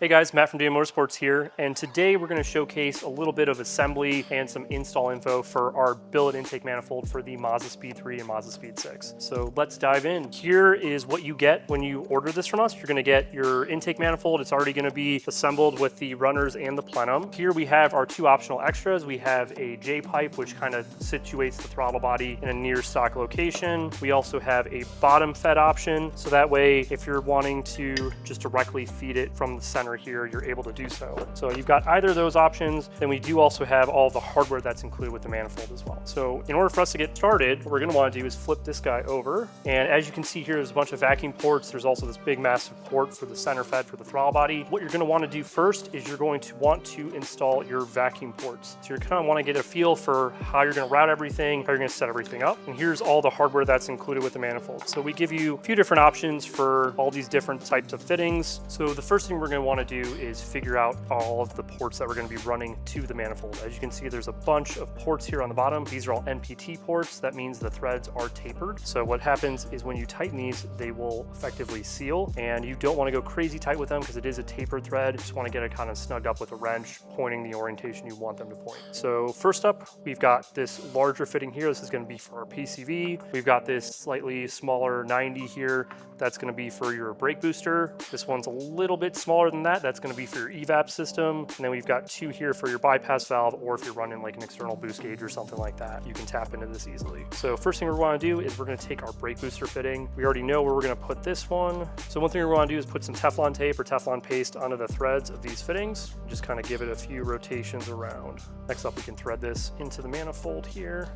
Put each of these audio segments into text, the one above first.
Hey guys, Matt from Motorsports here, and today we're going to showcase a little bit of assembly and some install info for our billet intake manifold for the Mazdaspeed 3 and Mazdaspeed 6. So let's dive in. Here is what you get when you order this from us. You're going to get your intake manifold. It's already going to be assembled with the runners and the plenum. Here we have our two optional extras. We have a J-pipe, which kind of situates the throttle body in a near stock location. We also have a bottom fed option, so that way if you're wanting to just directly feed it from the center here, you're able to do so. So you've got either of those options. Then we do also have all the hardware that's included with the manifold as well. So in order for us to get started, what we're going to want to do is flip this guy over. And as you can see here, there's a bunch of vacuum ports. There's also this big massive port for the center fed for the throttle body. What you're going to want to do first is you're going to want to install your vacuum ports. So you're kind of want to get a feel for how you're going to route everything, how you're going to set everything up. And here's all the hardware that's included with the manifold. So we give you a few different options for all these different types of fittings. So the first thing we're going to want to do is figure out all of the ports that we're going to be running to the manifold. As you can see, there's a bunch of ports here on the bottom. These are all NPT ports. That means the threads are tapered. So what happens is when you tighten these, they will effectively seal, and you don't want to go crazy tight with them because it is a tapered thread. You just want to get it kind of snugged up with a wrench, pointing the orientation you want them to point. So first up, we've got this larger fitting here. This is going to be for our PCV. We've got this slightly smaller 90 here. That's going to be for your brake booster. This one's a little bit smaller than that. That's going to be for your evap system. And then we've got two here for your bypass valve, or if you're running like an external boost gauge or something like that, you can tap into this easily. So first thing we want to do is we're going to take our brake booster fitting. We already know where we're going to put this one. So one thing we want to do is put some Teflon tape or Teflon paste onto the threads of these fittings. Just kind of give it a few rotations around. Next up, we can thread this into the manifold here.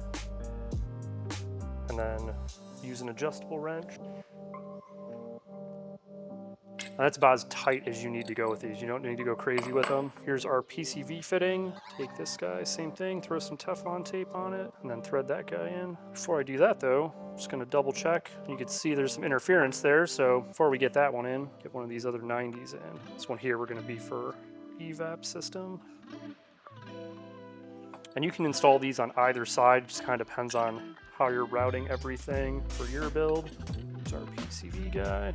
And then use an adjustable wrench. That's about as tight as you need to go with these. You don't need to go crazy with them. Here's our PCV fitting. Take this guy, same thing, throw some Teflon tape on it, and then thread that guy in. Before I do that though, I'm just gonna double check. You can see there's some interference there, so before we get that one in, get one of these other 90s in. This one here we're gonna be for evap system. And you can install these on either side, just kind of depends on how you're routing everything for your build. Here's our PCV guy.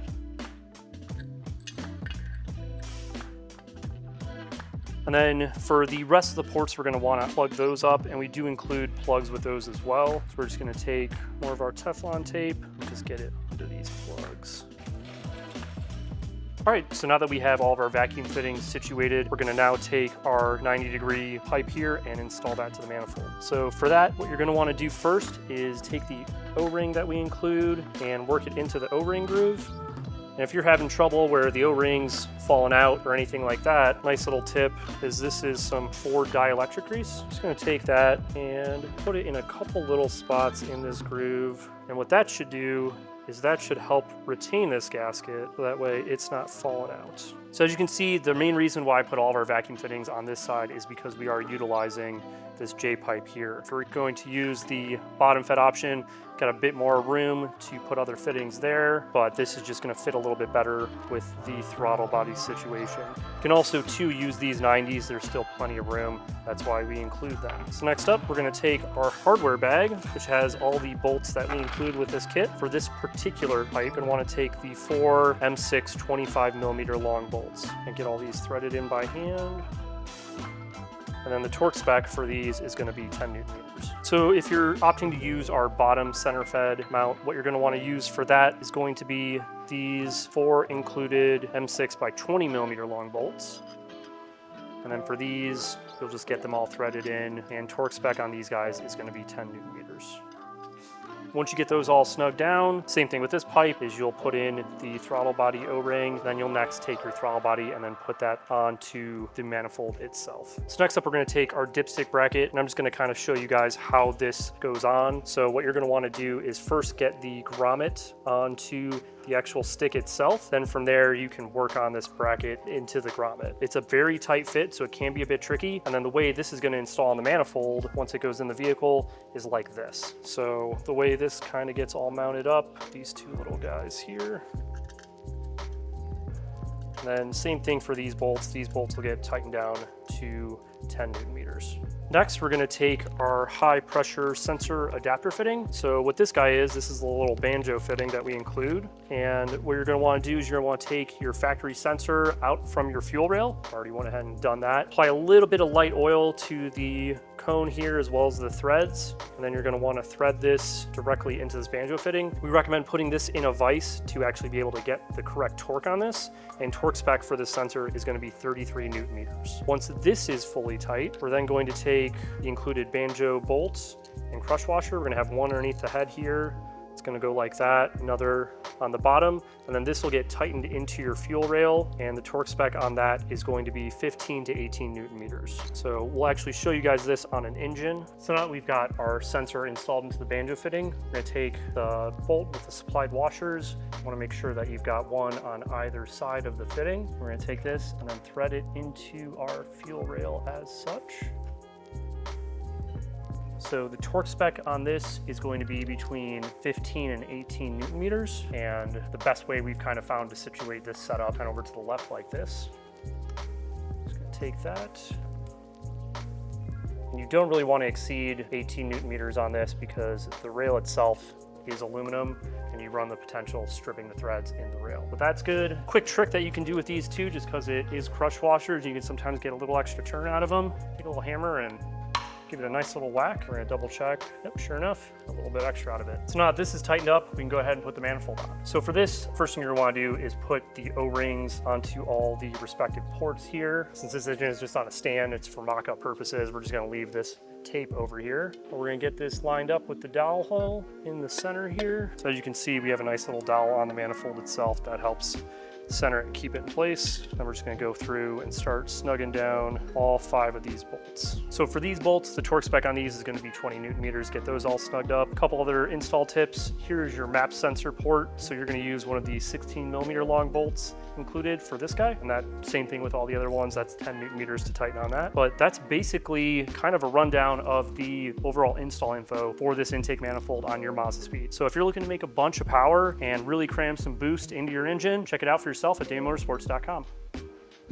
And then for the rest of the ports, we're going to want to plug those up, and we do include plugs with those as well. So we're just going to take more of our Teflon tape and just get it into these plugs. All right, so now that we have all of our vacuum fittings situated, we're going to now take our 90-degree pipe here and install that to the manifold. So for that, what you're going to want to do first is take the O-ring that we include and work it into the O-ring groove. And if you're having trouble where the O-ring's falling out or anything like that, nice little tip is this is some Ford dielectric grease. Just gonna take that and put it in a couple little spots in this groove. And what that should do is that should help retain this gasket so that way it's not falling out. So as you can see, the main reason why I put all of our vacuum fittings on this side is because we are utilizing this J-pipe here. If we're going to use the bottom fed option, got a bit more room to put other fittings there, but this is just gonna fit a little bit better with the throttle body situation. You can also too use these 90s, there's still plenty of room. That's why we include them. So next up, we're gonna take our hardware bag, which has all the bolts that we include with this kit. For this particular pipe, and wanna take the 4 M6 25mm long bolts and get all these threaded in by hand. And then the torque spec for these is going to be 10 Newton meters. So if you're opting to use our bottom center fed mount, what you're going to want to use for that is going to be these 4 included M6 by 20mm long bolts. And then for these, you'll just get them all threaded in, and torque spec on these guys is going to be 10 Newton meters. Once you get those all snugged down, same thing with this pipe is you'll put in the throttle body O-ring, then you'll next take your throttle body and then put that onto the manifold itself. So next up, we're going to take our dipstick bracket, and I'm just going to kind of show you guys how this goes on. So what you're going to want to do is first get the grommet onto the actual stick itself. Then from there, you can work on this bracket into the grommet. It's a very tight fit, so it can be a bit tricky. And then the way this is going to install on the manifold, once it goes in the vehicle, is like this. So the way this kind of gets all mounted up, these two little guys here. And then same thing for these bolts. These bolts will get tightened down to 10 Newton meters. Next, we're gonna take our high pressure sensor adapter fitting. So what this guy is, this is the little banjo fitting that we include. And what you're gonna wanna do is you're gonna wanna take your factory sensor out from your fuel rail. Already went ahead and done that. Apply a little bit of light oil to the cone here as well as the threads. And then you're gonna wanna thread this directly into this banjo fitting. We recommend putting this in a vise to actually be able to get the correct torque on this. And torque spec for this sensor is gonna be 33 Newton meters. Once this is fully tight, we're then going to take the included banjo bolts and crush washer. We're gonna have one underneath the head here. It's gonna go like that, another on the bottom, and then this will get tightened into your fuel rail, and the torque spec on that is going to be 15 to 18 Newton meters. So we'll actually show you guys this on an engine. So now that we've got our sensor installed into the banjo fitting, we're gonna take the bolt with the supplied washers. You wanna make sure that you've got one on either side of the fitting. We're gonna take this and then thread it into our fuel rail as such. So the torque spec on this is going to be between 15 and 18 Newton meters. And the best way we've kind of found to situate this setup kind of over to the left like this. Just gonna take that. And you don't really want to exceed 18 Newton meters on this because the rail itself is aluminum and you run the potential of stripping the threads in the rail. But that's good. Quick trick that you can do with these too, just because it is crush washers, you can sometimes get a little extra turn out of them. Take a little hammer and give it a nice little whack. We're gonna double check. Yep, sure enough, a little bit extra out of it. So now that this is tightened up, we can go ahead and put the manifold on. So for this, first thing you're gonna wanna do is put the O-rings onto all the respective ports here. Since this engine is just on a stand, it's for mock-up purposes, we're just gonna leave this tape over here. We're gonna get this lined up with the dowel hole in the center here. So as you can see, we have a nice little dowel on the manifold itself that helps center it and keep it in place. Then we're just gonna go through and start snugging down all 5 of these bolts. So for these bolts, the torque spec on these is gonna be 20 Newton meters. Get those all snugged up. A couple other install tips. Here's your map sensor port. So you're gonna use one of these 16 millimeter long bolts included for this guy. And that same thing with all the other ones. That's 10 Newton meters to tighten on that. But that's basically kind of a rundown of the overall install info for this intake manifold on your Mazdaspeed. So if you're looking to make a bunch of power and really cram some boost into your engine, check it out for yourself at Motorsports.com.